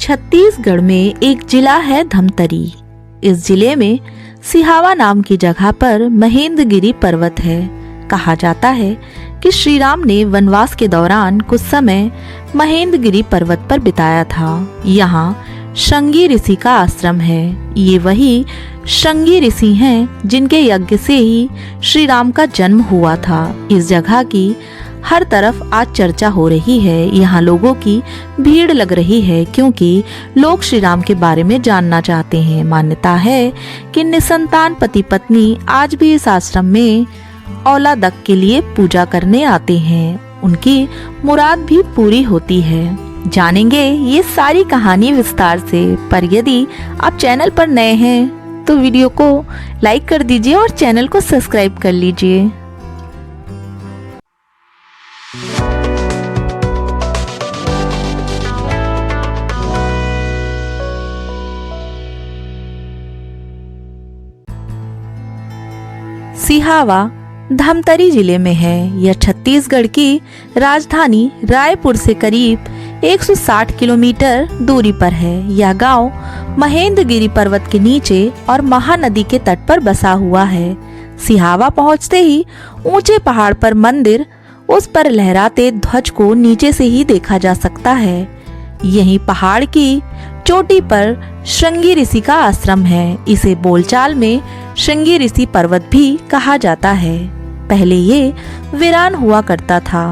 छत्तीसगढ़ में एक जिला है धमतरी। इस जिले में सिहावा नाम की जगह पर महेंद्रगिरी पर्वत है। कहा जाता है कि श्री राम ने वनवास के दौरान कुछ समय महेंद्रगिरी पर्वत पर बिताया था। यहाँ श्रृंगी ऋषि का आश्रम है। ये वही श्रृंगी ऋषि हैं जिनके यज्ञ से ही श्री राम का जन्म हुआ था। इस जगह की हर तरफ आज चर्चा हो रही है। यहाँ लोगों की भीड़ लग रही है क्योंकि लोग श्री राम के बारे में जानना चाहते हैं। मान्यता है कि निसंतान पति पत्नी आज भी इस आश्रम में औलादक के लिए पूजा करने आते हैं। उनकी मुराद भी पूरी होती है। जानेंगे ये सारी कहानी विस्तार से। पर यदि आप चैनल पर नए हैं तो वीडियो को लाइक कर दीजिए और चैनल को सब्सक्राइब कर लीजिए। सिहावा धमतरी जिले में है। यह छत्तीसगढ़ की राजधानी रायपुर से करीब 160 किलोमीटर दूरी पर है। यह गांव महेंद्रगिरी पर्वत के नीचे और महानदी के तट पर बसा हुआ है। सिहावा पहुंचते ही ऊंचे पहाड़ पर मंदिर, उस पर लहराते ध्वज को नीचे से ही देखा जा सकता है। यहीं पहाड़ की चोटी पर श्रृंगी ऋषि का आश्रम है। इसे बोलचाल में श्रृंगी ऋषि पर्वत भी कहा जाता है। पहले ये वीरान हुआ करता था।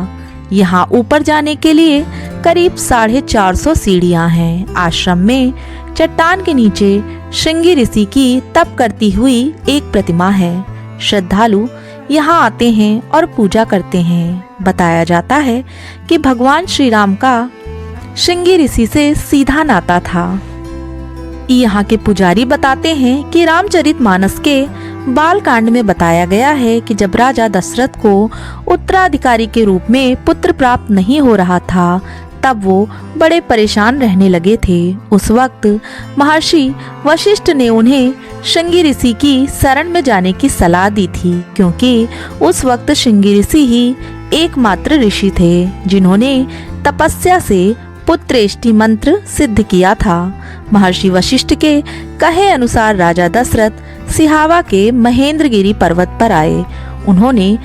यहाँ ऊपर जाने के लिए करीब 450 सीढ़ियाँ हैं। आश्रम में चट्टान के नीचे श्रृंगी ऋषि की तप करती हुई एक प्रतिमा है। श्रद्धालु यहाँ आते हैं और पूजा करते हैं। बताया जाता है कि भगवान श्री राम का श्रृंगी ऋषि से सीधा नाता था। यहाँ के पुजारी बताते हैं कि रामचरितमानस के बाल कांड में बताया गया है कि जब राजा दशरथ को उत्तराधिकारी के रूप में पुत्र प्राप्त नहीं हो रहा था, तब वो बड़े परेशान रहने लगे थे। उस वक्त महर्षि वशिष्ठ ने उन्हें श्रृंगी ऋषि की शरण में जाने की सलाह दी थी, क्योंकि उस वक्त श्रृंगी ऋषि ही एकमात्र ऋषि थे जिन्होंने तपस्या से पुत्रेष्टि मंत्र सिद्ध किया था। महर्षि वशिष्ठ के कहे अनुसार राजा दशरथ सिहावा के महेंद्रगिरी पर्वत पर आए। उन्होंने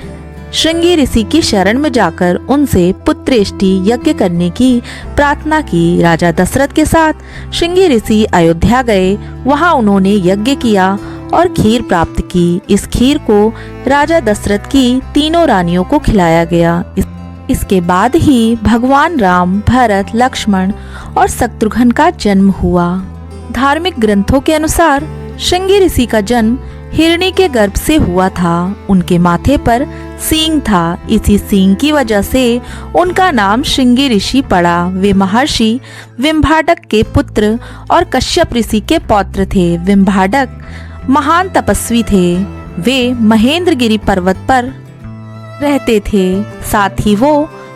श्रृंगी ऋषि की शरण में जाकर उनसे पुत्रेष्टि यज्ञ करने की प्रार्थना की। राजा दशरथ के साथ श्रृंगी ऋषि अयोध्या गए। वहां उन्होंने यज्ञ किया और खीर प्राप्त की। इस खीर को राजा दशरथ की तीनों रानियों को खिलाया गया। इसके बाद ही भगवान राम, भरत, लक्ष्मण और शत्रुघ्न का जन्म हुआ। धार्मिक ग्रंथों के अनुसार श्रृंगी ऋषि का जन्म हिरणी के गर्भ से हुआ था। उनके माथे पर सींग था। इसी सींग की वजह से उनका नाम श्रृंगी ऋषि पड़ा। वे महर्षि विम्भाटक के पुत्र और कश्यप ऋषि के पौत्र थे। विम्भाटक महान तपस्वी थे। वे महेंद्रगिरी पर्वत पर रहते थे। साथ ही वो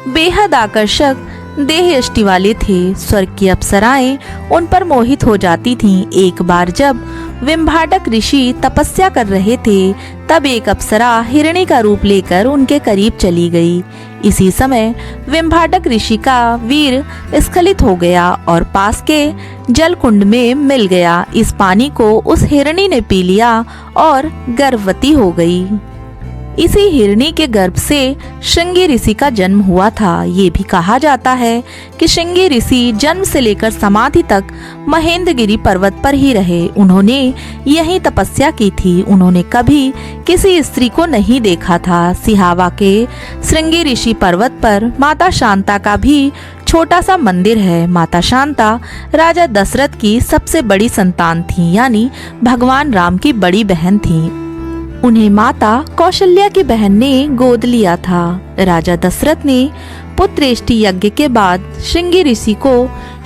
बेहद आकर्षक देह यष्टि वाले थे। स्वर्ग की अप्सराएं उन पर मोहित हो जाती थीं। एक बार जब विम्भाटक ऋषि तपस्या कर रहे थे, तब एक अप्सरा हिरणी का रूप लेकर उनके करीब चली गई। इसी समय विम्भाटक ऋषि का वीर स्खलित हो गया और पास के जल कुंड में मिल गया। इस पानी को उस हिरणी ने पी लिया और गर्भवती हो गई। इसी हिरणी के गर्भ से श्रृंगी ऋषि का जन्म हुआ था। ये भी कहा जाता है कि श्रृंगी ऋषि जन्म से लेकर समाधि तक महेंद्रगिरी पर्वत पर ही रहे। उन्होंने यहीं तपस्या की थी। उन्होंने कभी किसी स्त्री को नहीं देखा था। सिहावा के श्रृंगी ऋषि पर्वत पर माता शांता का भी छोटा सा मंदिर है। माता शांता राजा दशरथ की सबसे बड़ी संतान थी, यानी भगवान राम की बड़ी बहन थी। उन्हें माता कौशल्या की बहन ने गोद लिया था। राजा दशरथ ने पुत्रेष्टि यज्ञ के बाद श्रृंगी ऋषि को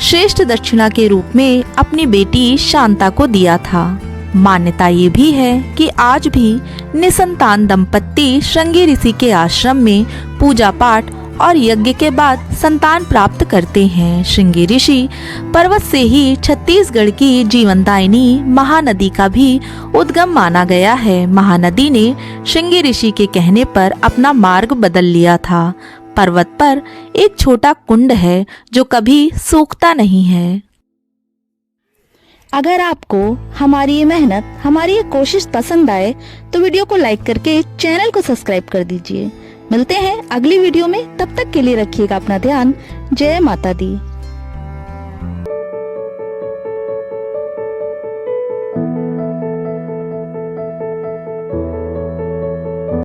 श्रेष्ठ दक्षिणा के रूप में अपनी बेटी शांता को दिया था। मान्यता ये भी है कि आज भी निसंतान दंपत्ति श्रृंगी ऋषि के आश्रम में पूजा पाठ और यज्ञ के बाद संतान प्राप्त करते हैं। श्रृंगी ऋषि पर्वत से ही छत्तीसगढ़ की जीवनदायिनी महानदी का भी उद्गम माना गया है। महानदी ने श्रृंगी ऋषि के कहने पर अपना मार्ग बदल लिया था। पर्वत पर एक छोटा कुंड है जो कभी सूखता नहीं है। अगर आपको हमारी ये मेहनत, हमारी ये कोशिश पसंद आए तो वीडियो को लाइक करके चैनल को सब्सक्राइब कर दीजिए। मिलते हैं अगली वीडियो में, तब तक के लिए रखिएगा अपना ध्यान। जय माता दी।